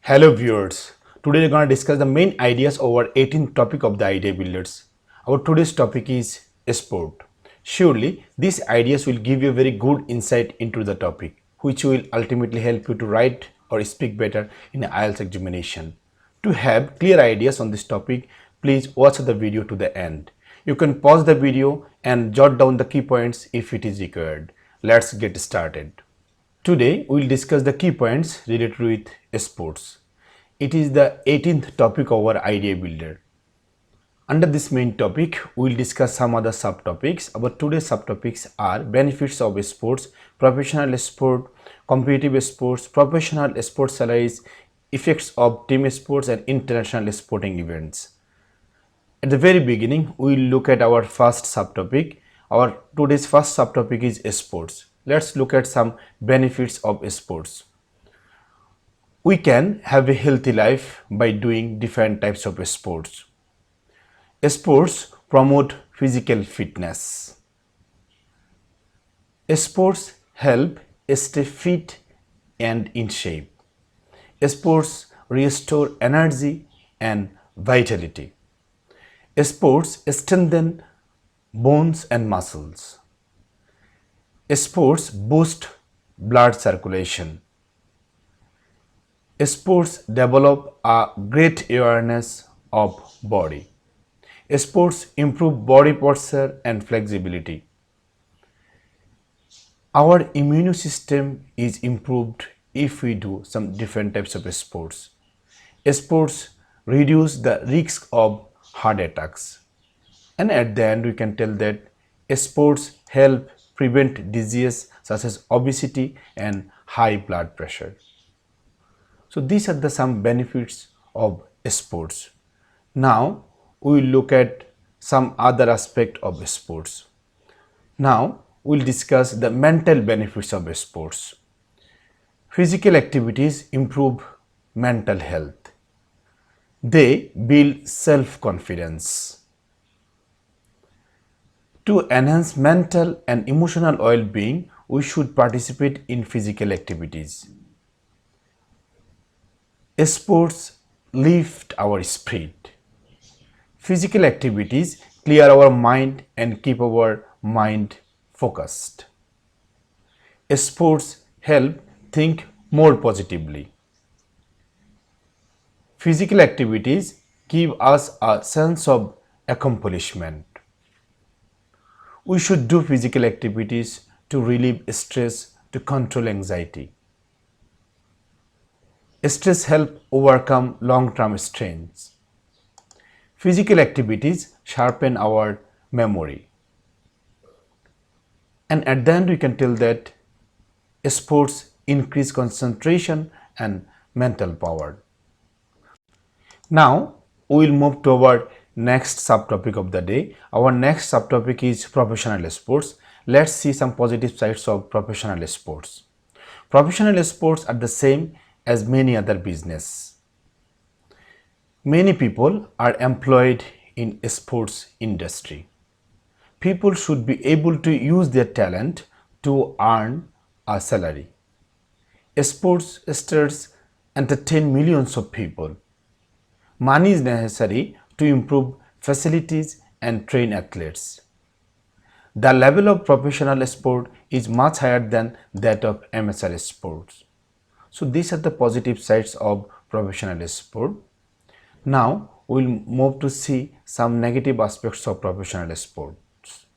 Hello viewers, today we're going to discuss the main ideas over 18th topic of the idea builders. Our today's topic is sport. Surely these ideas will give you a very good insight into the topic, which will ultimately help you to write or speak better in an IELTS examination. To have clear ideas on this topic, please watch the video to the end. You can pause the video and jot down the key points if it is required. Let's get started. Today, we will discuss the key points related with sports. It is the 18th topic of our idea builder. Under this main topic, we will discuss some other subtopics. Our today's subtopics are benefits of sports, professional sport, competitive sports, professional sports salaries, effects of team sports and international sporting events. At the very beginning, we will look at our first subtopic. Our today's first subtopic is sports. Let's look at some benefits of sports. We can have a healthy life by doing different types of sports. Sports promote physical fitness. Sports help stay fit and in shape. Sports restore energy and vitality. Sports strengthen bones and muscles. Sports boost blood circulation. Sports develop a great awareness of body. Sports improve body posture and flexibility. Our immune system is improved if we do some different types of sports. Sports reduce the risk of heart attacks. And at the end, we can tell that sports help prevent diseases such as obesity and high blood pressure. So these are the some benefits of sports. Now we will look at some other aspect of sports. Now we will discuss the mental benefits of sports. Physical activities improve mental health. They build self-confidence. To enhance mental and emotional well-being, we should participate in physical activities. Sports lift our spirit. Physical activities clear our mind and keep our mind focused. Sports help think more positively. Physical activities give us a sense of accomplishment. We should do physical activities to relieve stress, to control anxiety. Stress helps overcome long-term strains. Physical activities sharpen our memory. And at the end, we can tell that sports increase concentration and mental power. Now, we will move to our next subtopic of the day. Our next subtopic is professional sports. Let's see some positive sides of professional sports. Professional sports are the same as many other business. Many people are employed in sports industry. People should be able to use their talent to earn a salary. Sports stars entertain millions of people. Money is necessary to improve facilities and train athletes. The level of professional sport is much higher than that of amateur sports. So these are the positive sides of professional sport. Now we will move to see some negative aspects of professional sports.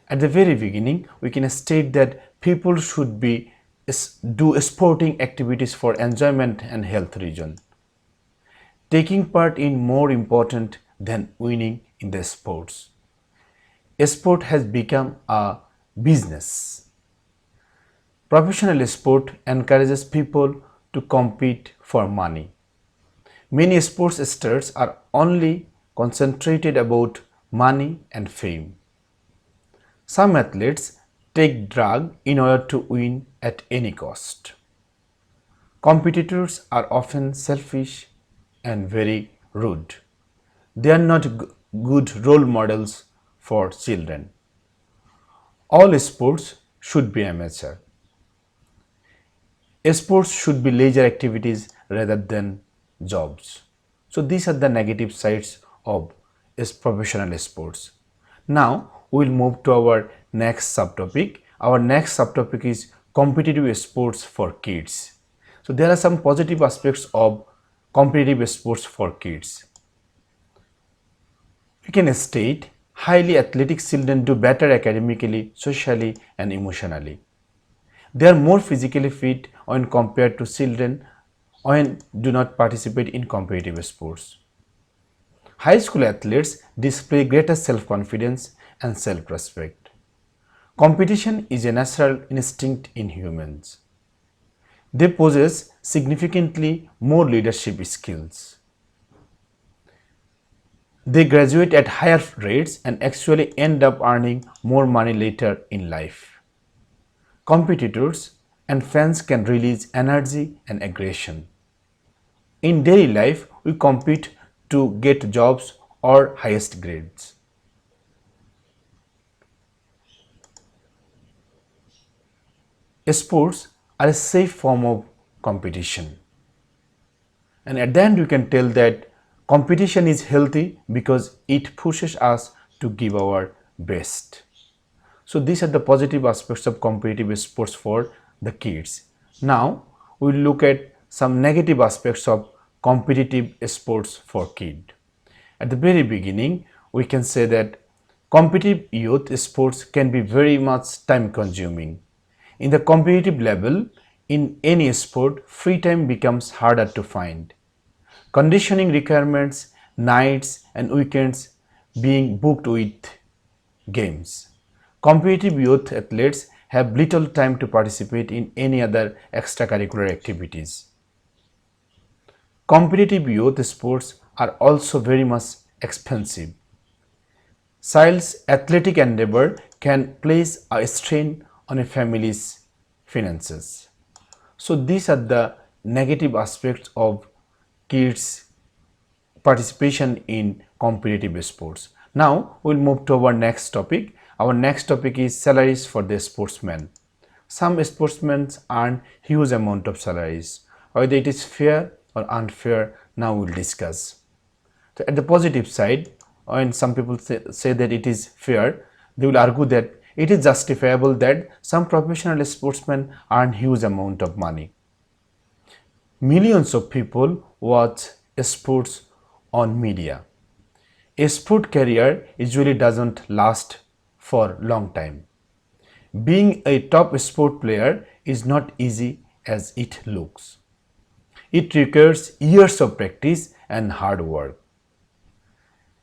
At the very beginning, we can state that people should do sporting activities for enjoyment and health reason. Taking part in more important than winning in the sports. Sport has become a business. Professional sport encourages people to compete for money. Many sports stars are only concentrated about money and fame. Some athletes take drugs in order to win at any cost. Competitors are often selfish and very rude. They are not good role models for children. All sports should be amateur. Sports should be leisure activities rather than jobs. So these are the negative sides of professional sports. Now we'll move to our next subtopic. Our next subtopic is competitive sports for kids. So there are some positive aspects of competitive sports for kids. We can state highly athletic children do better academically, socially, and emotionally. They are more physically fit when compared to children when do not participate in competitive sports. High school athletes display greater self-confidence and self-respect. Competition is a natural instinct in humans. They possess significantly more leadership skills. They graduate at higher rates and actually end up earning more money later in life. Competitors and fans can release energy and aggression. In daily life, we compete to get jobs or highest grades. Sports are a safe form of competition. And at the end, you can tell that competition is healthy because it pushes us to give our best. So these are the positive aspects of competitive sports for the kids. Now we'll look at some negative aspects of competitive sports for kids. At the very beginning, we can say that competitive youth sports can be very much time consuming. In the competitive level, in any sport, free time becomes harder to find. Conditioning requirements, nights and weekends being booked with games. Competitive youth athletes have little time to participate in any other extracurricular activities. Competitive youth sports are also very much expensive. Child's athletic endeavor can place a strain on a family's finances. So these are the negative aspects of kids' participation in competitive sports. Now we'll move to our next topic. Our next topic is salaries for the sportsmen. Some sportsmen earn huge amount of salaries. Whether it is fair or unfair, now we'll discuss. So at the positive side, when some people say that it is fair, they will argue that it is justifiable that some professional sportsmen earn huge amount of money. Millions of people watch sports on media. A sport career usually doesn't last for long time. Being a top sport player is not easy as it looks. It requires years of practice and hard work.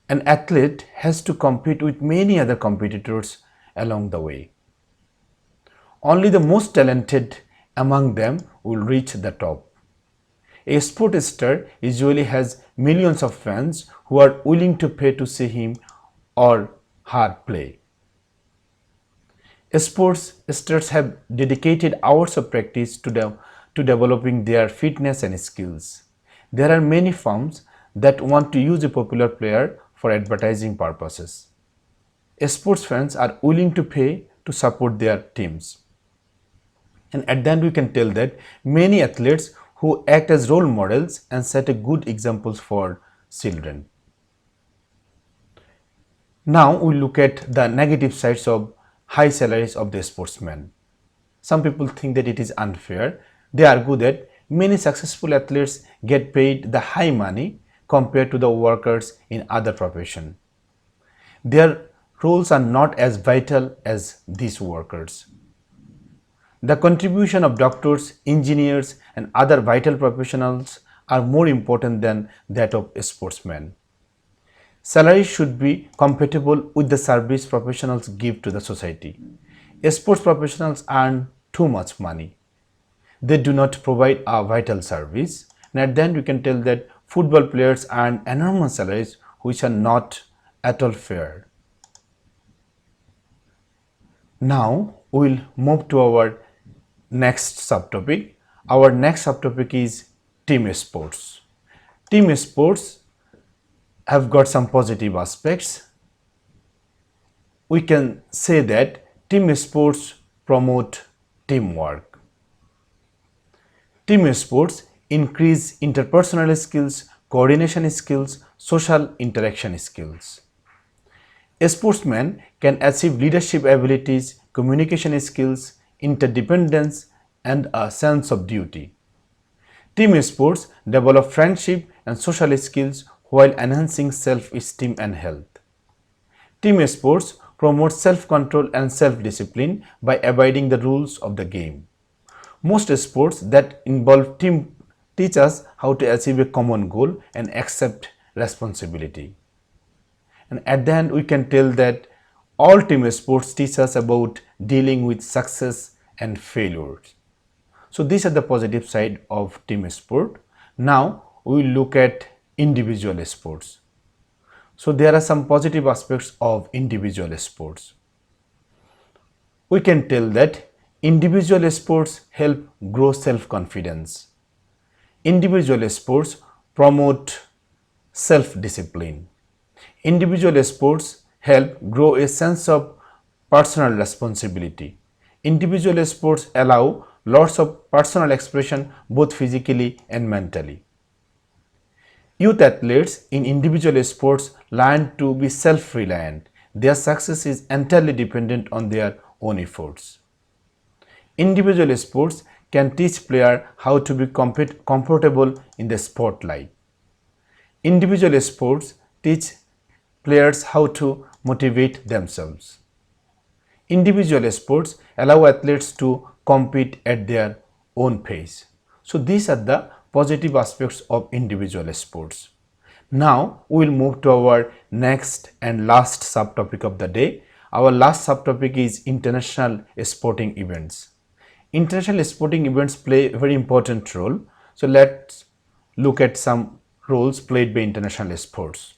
An athlete has to compete with many other competitors along the way. Only the most talented among them will reach the top. A sport star usually has millions of fans who are willing to pay to see him or her play. Sports stars have dedicated hours of practice to developing their fitness and skills. There are many firms that want to use a popular player for advertising purposes. Sports fans are willing to pay to support their teams. And at the end, we can tell that many athletes who act as role models and set a good examples for children. Now we look at the negative sides of high salaries of the sportsmen. Some people think that it is unfair. They argue that many successful athletes get paid the high money compared to the workers in other professions. Their roles are not as vital as these workers. The contribution of doctors, engineers, and other vital professionals are more important than that of sportsmen. Salaries should be compatible with the service professionals give to the society. Sports professionals earn too much money. They do not provide a vital service. And at the end, you can tell that football players earn enormous salaries which are not at all fair. Now we'll move to our next subtopic. Our next subtopic is team sports. Team sports have got some positive aspects. We can say that team sports promote teamwork. Team sports increase interpersonal skills, coordination skills, social interaction skills. A sportsman can achieve leadership abilities, communication skills, interdependence, and a sense of duty. Team sports develop friendship and social skills while enhancing self-esteem and health. Team sports promote self-control and self-discipline by abiding the rules of the game. Most sports that involve team teach us how to achieve a common goal and accept responsibility. And at the end, we can tell that all team sports teach us about dealing with success and failures. So these are the positive side of team sport. Now we will look at individual sports. So there are some positive aspects of individual sports. We can tell that individual sports help grow self-confidence. Individual sports promote self-discipline. Individual sports help grow a sense of personal responsibility. Individual sports allow lots of personal expression both physically and mentally. Youth athletes in individual sports learn to be self-reliant. Their success is entirely dependent on their own efforts. Individual sports can teach players how to be comfortable in the spotlight. Individual sports teach players how to motivate themselves. Individual sports allow athletes to compete at their own pace. So these are the positive aspects of individual sports. Now we will move to our next and last subtopic of the day. Our last subtopic is international sporting events. International sporting events play a very important role. So let's look at some roles played by international sports.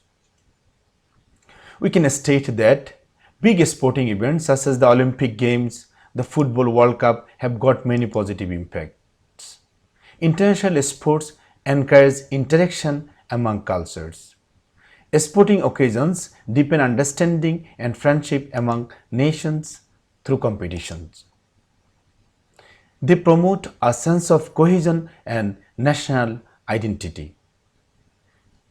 We can state that big sporting events such as the Olympic Games, the Football World Cup have got many positive impacts. International sports encourage interaction among cultures. Sporting occasions deepen understanding and friendship among nations through competitions. They promote a sense of cohesion and national identity.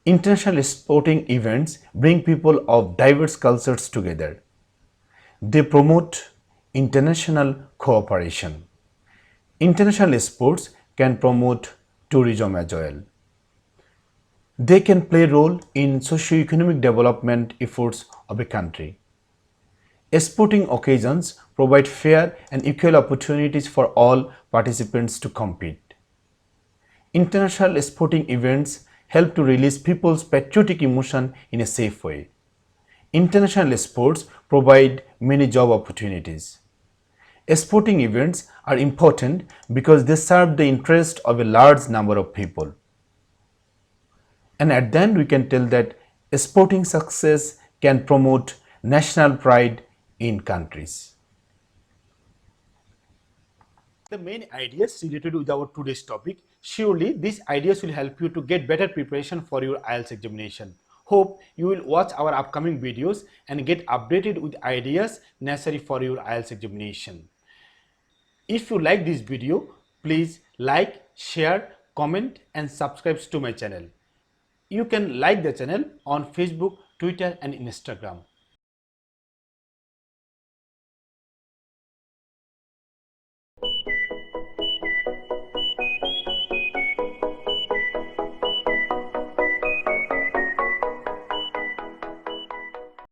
International sporting events bring people of diverse cultures together. They promote international cooperation. International sports can promote tourism as well. They can play a role in socio-economic development efforts of a country. Sporting occasions provide fair and equal opportunities for all participants to compete. International sporting events help to release people's patriotic emotion in a safe way. International sports provide many job opportunities. Sporting events are important because they serve the interest of a large number of people. And at the end, we can tell that sporting success can promote national pride in countries. The main ideas related with our today's topic. Surely these ideas will help you to get better preparation for your IELTS examination. Hope you will watch our upcoming videos and get updated with ideas necessary for your IELTS examination. If you like this video, please like, share, comment and subscribe to my channel. You can like the channel on Facebook, Twitter and Instagram.